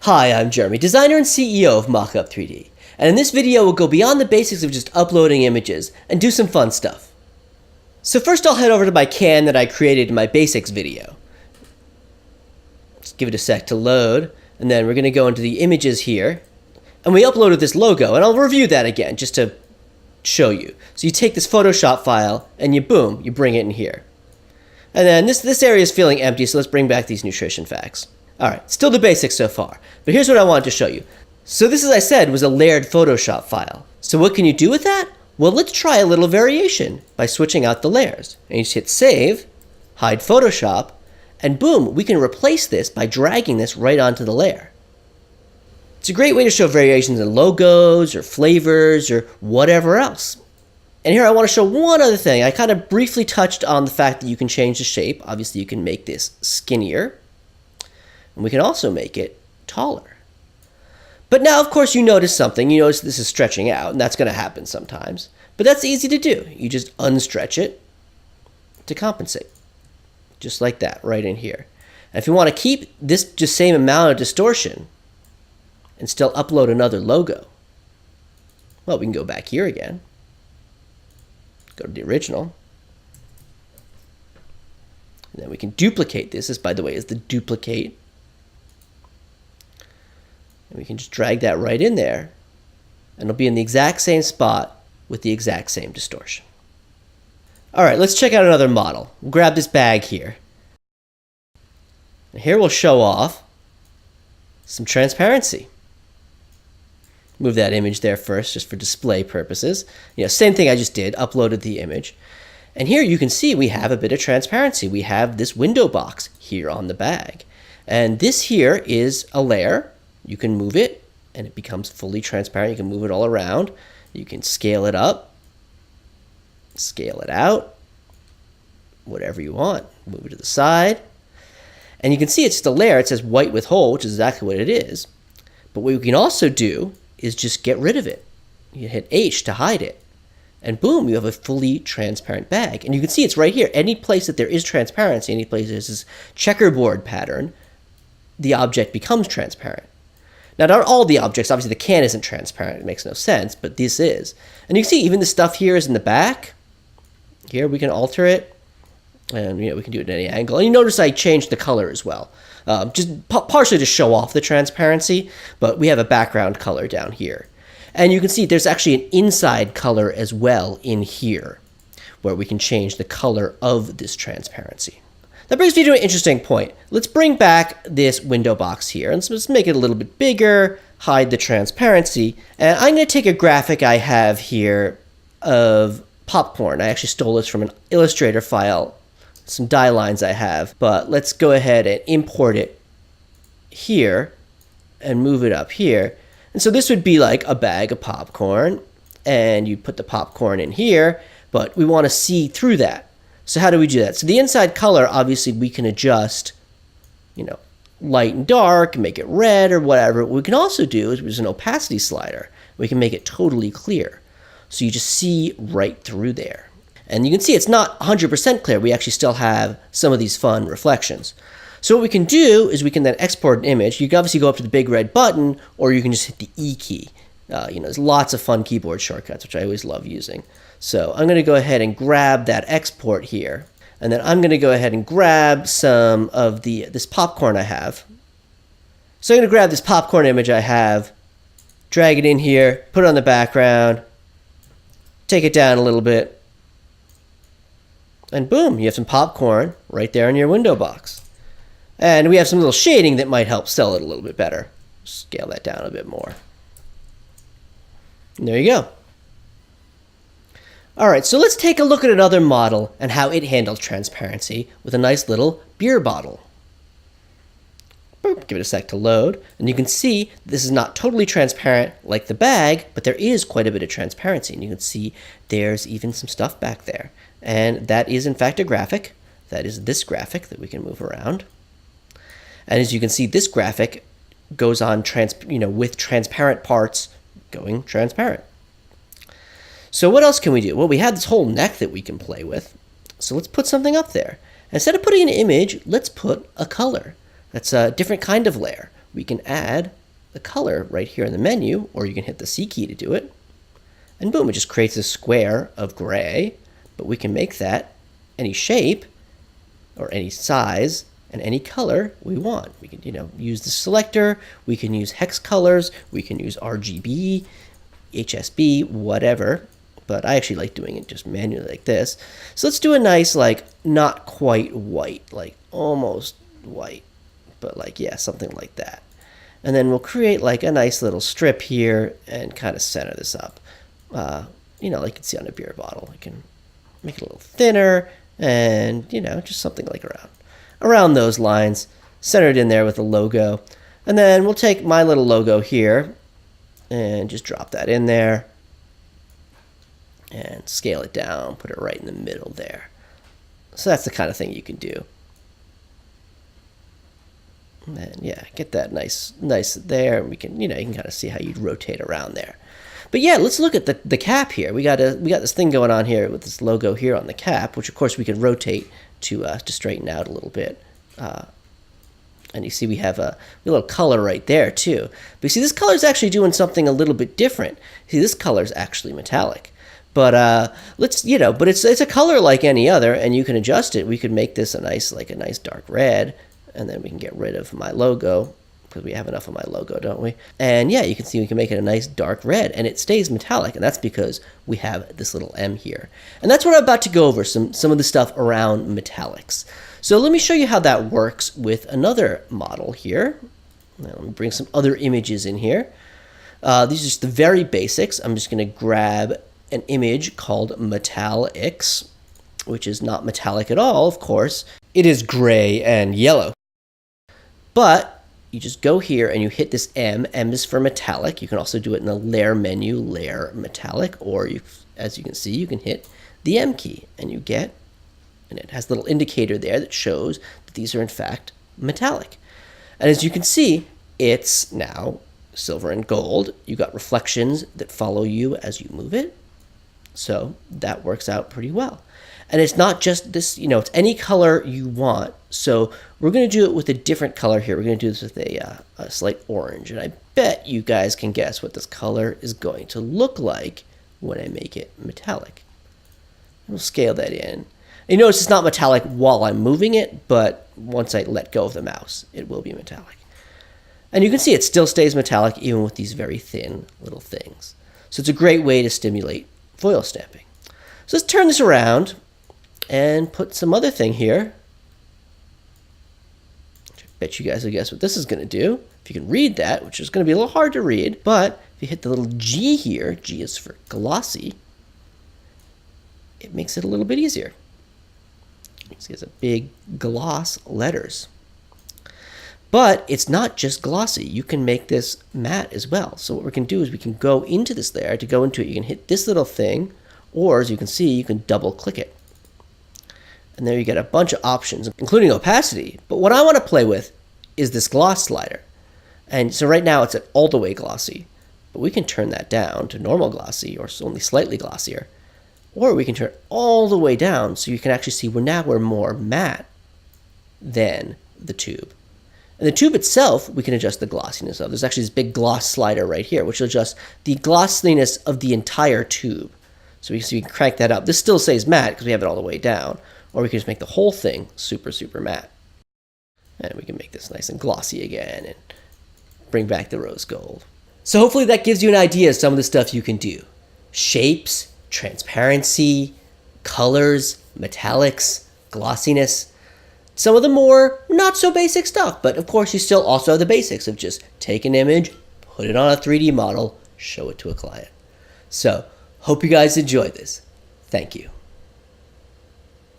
Hi, I'm Jeremy, designer and CEO of Mockup 3D, and in this video we'll go beyond the basics of just uploading images and do some fun stuff. So first I'll head over to my can that I created in my basics video. Just give it a sec to load, and then we're going to go into the images here, and we uploaded this logo, and I'll review that again just to show you. So you take this Photoshop file and you bring it in here. And then this area is feeling empty, so let's bring back these nutrition facts. Alright, still the basics so far, but here's what I wanted to show you. So this, as I said, was a layered Photoshop file. So what can you do with that? Well, let's try a little variation by switching out the layers. And you just hit Save, Hide Photoshop, and boom, we can replace this by dragging this right onto the layer. It's a great way to show variations in logos or flavors or whatever else. And here I want to show one other thing. I kind of briefly touched on the fact that you can change the shape. Obviously, you can make this skinnier. And we can also make it taller. But now, of course, you notice something. You notice this is stretching out, and that's going to happen sometimes. But that's easy to do. You just unstretch it to compensate. Just like that, right in here. And if you want to keep this just same amount of distortion and still upload another logo, well, we can go back here again. Go to the original. And then we can duplicate this. This, by the way, is the duplicate. And we can just drag that right in there, and it'll be in the exact same spot with the exact same distortion. All right, let's check out another model. We'll grab this bag here. And here we'll show off some transparency. Move that image there first, just for display purposes. Same thing I just did, uploaded the image. And here you can see we have a bit of transparency. We have this window box here on the bag. And this here is a layer. You can move it, and it becomes fully transparent. You can move it all around. You can scale it up, scale it out, whatever you want. Move it to the side. And you can see it's just a layer. It says white with whole, which is exactly what it is. But what we can also do is just get rid of it. You hit H to hide it. And boom, you have a fully transparent bag. And you can see it's right here. Any place that there is transparency, any place there's this checkerboard pattern, the object becomes transparent. Now, not all the objects, obviously the can isn't transparent, it makes no sense, but this is. And you can see even the stuff here is in the back. Here we can alter it, and we can do it at any angle. And you notice I changed the color as well, just partially to show off the transparency, but we have a background color down here. And you can see there's actually an inside color as well in here, where we can change the color of this transparency. That brings me to an interesting point. Let's bring back this window box here, and let's make it a little bit bigger, hide the transparency. And I'm going to take a graphic I have here of popcorn. I actually stole this from an Illustrator file, some die lines I have. But let's go ahead and import it here and move it up here. And so this would be like a bag of popcorn, and you put the popcorn in here, but we want to see through that. So how do we do that? So the inside color, obviously, we can adjust, light and dark, make it red or whatever. What we can also do is there's an opacity slider. We can make it totally clear. So you just see right through there. And you can see it's not 100% clear. We actually still have some of these fun reflections. So what we can do is we can then export an image. You can obviously go up to the big red button, or you can just hit the E key. There's lots of fun keyboard shortcuts, which I always love using. So I'm going to go ahead and grab that export here. And then I'm going to go ahead and grab some of this popcorn I have. So I'm going to grab this popcorn image I have, drag it in here, put it on the background, take it down a little bit, and boom, you have some popcorn right there in your window box. And we have some little shading that might help sell it a little bit better. Scale that down a bit more. And there you go. All right, so let's take a look at another model and how it handles transparency with a nice little beer bottle. Boop, give it a sec to load, and you can see this is not totally transparent like the bag, but there is quite a bit of transparency, and you can see there's even some stuff back there. And that is in fact a graphic. That is this graphic that we can move around. And as you can see, this graphic goes on with transparent parts going transparent. So what else can we do? Well, we have this whole neck that we can play with. So let's put something up there. Instead of putting an image, let's put a color. That's a different kind of layer. We can add the color right here in the menu, or you can hit the C key to do it. And boom, it just creates a square of gray, but we can make that any shape or any size and any color we want. We can, use the selector, we can use hex colors, we can use RGB, HSB, whatever. But I actually like doing it just manually like this. So let's do a nice, like, not quite white, like almost white, but like, yeah, something like that. And then we'll create like a nice little strip here and kind of center this up. Like you can see on a beer bottle. I can make it a little thinner and, just something like around those lines, centered in there with a logo. And then we'll take my little logo here and just drop that in there and scale it down, put it right in the middle there. So that's the kind of thing you can do. And yeah, get that nice there. We can, you can kind of see how you'd rotate around there. But yeah, let's look at the cap here. We got this thing going on here with this logo here on the cap, which of course we can rotate to straighten out a little bit. And you see we have a little color right there too. But you see this color is actually doing something a little bit different. See, this color is actually metallic. But but it's a color like any other, and you can adjust it. We could make this a nice dark red, and then we can get rid of my logo, because we have enough of my logo, don't we? And yeah, you can see we can make it a nice dark red, and it stays metallic, and that's because we have this little M here. And that's what I'm about to go over, some of the stuff around metallics. So let me show you how that works with another model here. Now, let me bring some other images in here. These are just the very basics. I'm just going to grab an image called Metallics, which is not metallic at all, of course. It is gray and yellow. But you just go here and you hit this M. M is for metallic. You can also do it in the layer menu, layer metallic, or as you can see, you can hit the M key and you get, and it has a little indicator there that shows that these are in fact metallic. And as you can see, it's now silver and gold. You got reflections that follow you as you move it. So that works out pretty well. And it's not just this, it's any color you want. So we're going to do it with a different color here. We're going to do this with a slight orange. And I bet you guys can guess what this color is going to look like when I make it metallic. We'll scale that in. And you notice it's not metallic while I'm moving it, but once I let go of the mouse, it will be metallic. And you can see it still stays metallic even with these very thin little things. So it's a great way to stimulate foil stamping. So let's turn this around and put some other thing here. I bet you guys will guess what this is going to do. If you can read that, which is going to be a little hard to read, but if you hit the little G here, G is for glossy, it makes it a little bit easier. You see it's a big gloss letters. But it's not just glossy. You can make this matte as well. So what we can do is we can go into this layer. To go into it, you can hit this little thing, or as you can see, you can double click it. And there you get a bunch of options, including opacity. But what I want to play with is this gloss slider. And so right now it's at all the way glossy. But we can turn that down to normal glossy, or only slightly glossier. Or we can turn it all the way down so you can actually see we're more matte than the tube. And the tube itself, we can adjust the glossiness of. There's actually this big gloss slider right here, which will adjust the glossiness of the entire tube. So we can crank that up. This still stays matte because we have it all the way down. Or we can just make the whole thing super, super matte. And we can make this nice and glossy again and bring back the rose gold. So hopefully that gives you an idea of some of the stuff you can do. Shapes, transparency, colors, metallics, glossiness. Some of the more not so basic stuff, but of course you still also have the basics of just take an image, put it on a 3D model, show it to a client. So, hope you guys enjoyed this. Thank you.